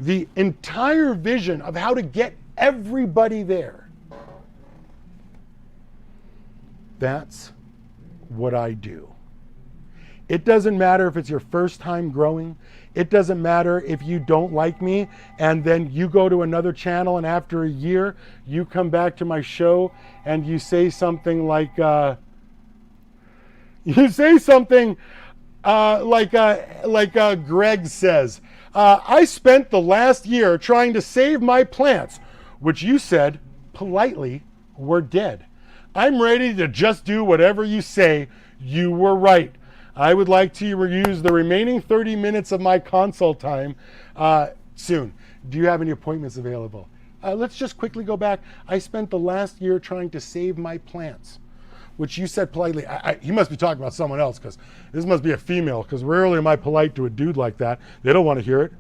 the entire vision of how to get everybody there. That's what I do. It doesn't matter if it's your first time growing. It doesn't matter if you don't like me and then you go to another channel and after a year you come back to my show and you say something like Greg says, I spent the last year trying to save my plants, which you said politely were dead. I'm ready to just do whatever you say. You were right. I would like to use the remaining 30 minutes of my consult time soon. Do you have any appointments available? Let's just quickly go back. I spent the last year trying to save my plants, which you said politely. He must be talking about someone else because this must be a female, because rarely am I polite to a dude like that. They don't want to hear it.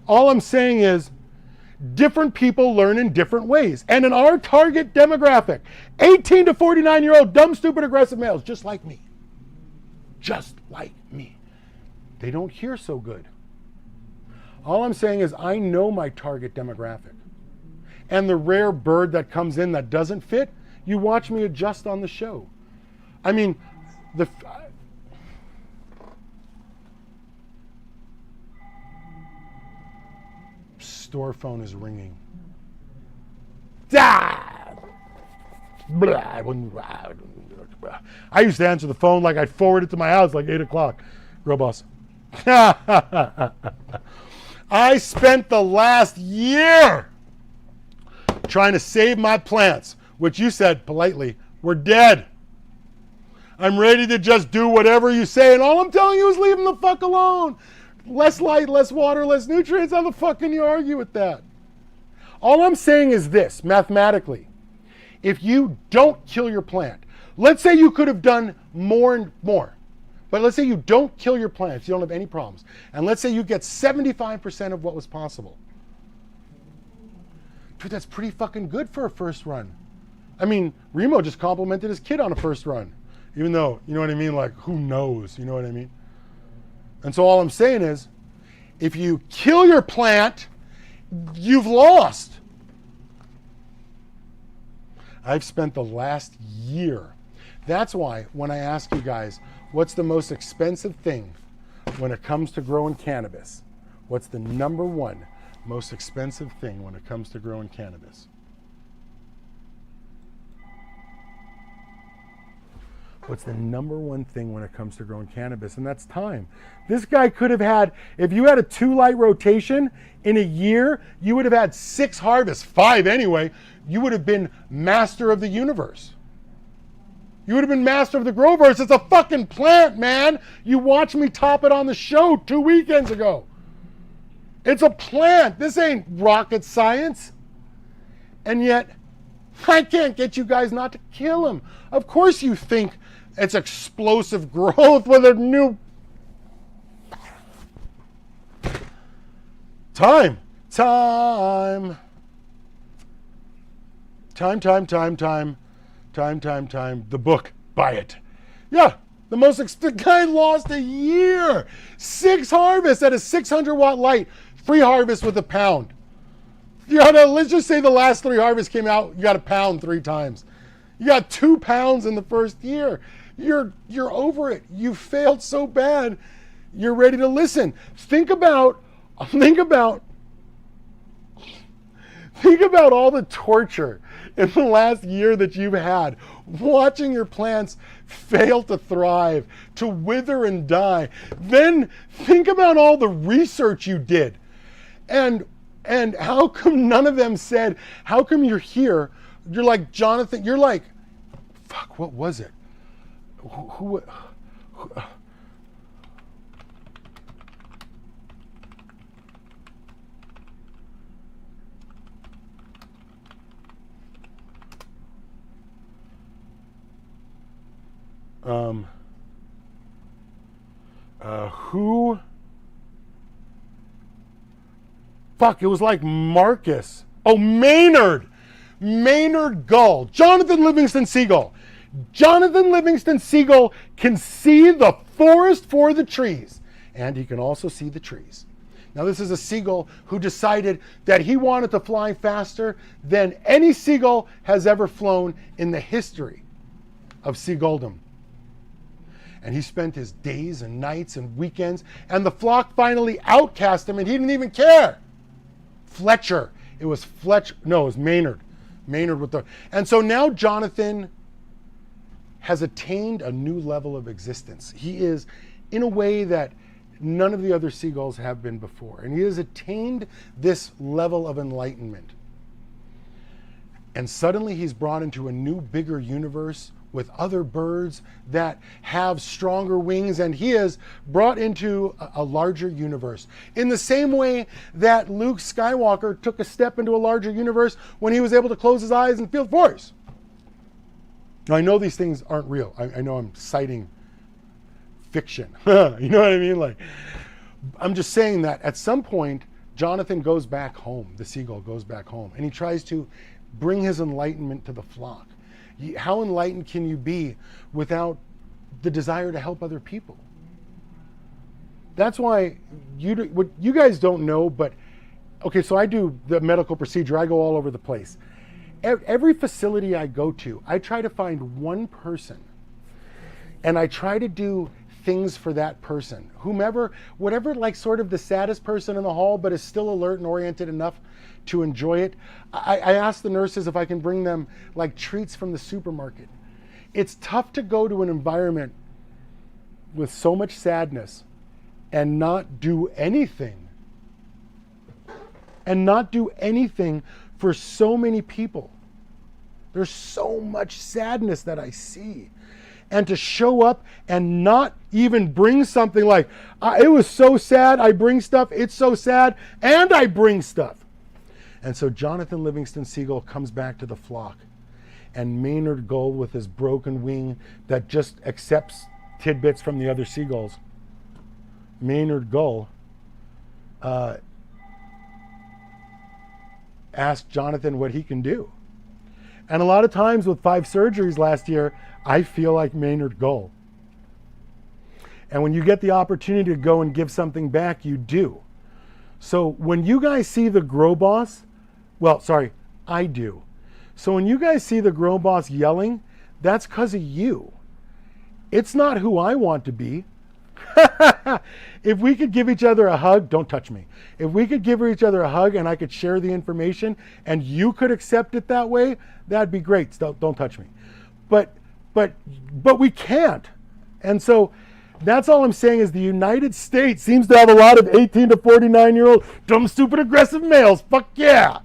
All I'm saying is different people learn in different ways. And in our target demographic, 18 to 49-year-old dumb, stupid, aggressive males, just like me. Just like me. They don't hear so good. All I'm saying is I know my target demographic. And the rare bird that comes in that doesn't fit, you watch me adjust on the show. I mean, store phone is ringing. I used to answer the phone like I'd forward it to my house like 8 o'clock. Girl boss. I spent the last year trying to save my plants, which you said politely were dead. I'm ready to just do whatever you say, and all I'm telling you is leave them the fuck alone. Less light, less water, less nutrients. How the fuck can you argue with that? All I'm saying is this, mathematically. If you don't kill your plant, let's say you could have done more and more, but let's say you don't kill your plants, you don't have any problems, and let's say you get 75% of what was possible. Dude, that's pretty fucking good for a first run. I mean, Remo just complimented his kid on a first run, even though, you know what I mean, like, who knows, you know what I mean? And so all I'm saying is, if you kill your plant, you've lost. I've spent the last year. That's why when I ask you guys, what's the most expensive thing when it comes to growing cannabis? What's the number one most expensive thing when it comes to growing cannabis? What's the number one thing when it comes to growing cannabis? And that's time. This guy could have had, if you had a 2-light rotation in a year, you would have had 6 harvests, 5 anyway. You would have been master of the universe. You would have been master of the growverse. It's a fucking plant, man. You watched me top it on the show 2 weekends ago. It's a plant. This ain't rocket science. And yet, I can't get you guys not to kill him. Of course you think it's explosive growth with a new... Time. The book. Buy it. Yeah. The guy lost a year. 6 harvests at a 600-watt light. 3 harvests with a pound. Let's just say the last 3 harvests came out, you got a pound 3 times. You got 2 pounds in the first year. You're over it. You failed so bad. You're ready to listen. Think about all the torture in the last year that you've had, watching your plants fail to thrive, to wither and die. Then think about all the research you did. And how come none of them said, how come you're here? You're like Jonathan, you're like, fuck, what was it? Who fuck, it was like Marcus. Oh, Maynard Gull. Jonathan Livingston Seagull. Jonathan Livingston Seagull can see the forest for the trees, and he can also see the trees. Now this is a seagull who decided that he wanted to fly faster than any seagull has ever flown in the history of seagulldom. And he spent his days and nights and weekends, and the flock finally outcast him, and he didn't even care. Fletcher. It was Fletcher. No, it was Maynard. Maynard with the... And so now Jonathan has attained a new level of existence. He is in a way that none of the other seagulls have been before. And he has attained this level of enlightenment. And suddenly he's brought into a new, bigger universe with other birds that have stronger wings, and he is brought into a larger universe. In the same way that Luke Skywalker took a step into a larger universe when he was able to close his eyes and feel the Force. Now, I know these things aren't real. I know I'm citing fiction. You know what I mean? Like, I'm just saying that at some point, Jonathan goes back home. The seagull goes back home, and he tries to bring his enlightenment to the flock. How enlightened can you be without the desire to help other people? That's why what you guys don't know, but okay, so I do the medical procedure. I go all over the place. Every facility I go to, I try to find one person, and I try to do things for that person, whomever, whatever, like sort of the saddest person in the hall, but is still alert and oriented enough to enjoy it. I ask the nurses if I can bring them like treats from the supermarket. It's tough to go to an environment with so much sadness and not do anything. And not do anything for so many people. There's so much sadness that I see. And to show up and not even bring something like, it was so sad, I bring stuff, it's so sad, and I bring stuff. And so Jonathan Livingston Seagull comes back to the flock. And Maynard Gull, with his broken wing that just accepts tidbits from the other seagulls, Maynard Gull asked Jonathan what he can do. And a lot of times with 5 surgeries last year, I feel like Maynard Gull. And when you get the opportunity to go and give something back, you do. So when you guys see the Grow Boss, well, sorry, I do. So when you guys see the Grow Boss yelling, that's because of you. It's not who I want to be. If we could give each other a hug, don't touch me. If we could give each other a hug and I could share the information and you could accept it that way, that'd be great. Don't touch me. But we can't. And so that's all I'm saying is the United States seems to have a lot of 18 to 49-year-old dumb, stupid, aggressive males. Fuck yeah.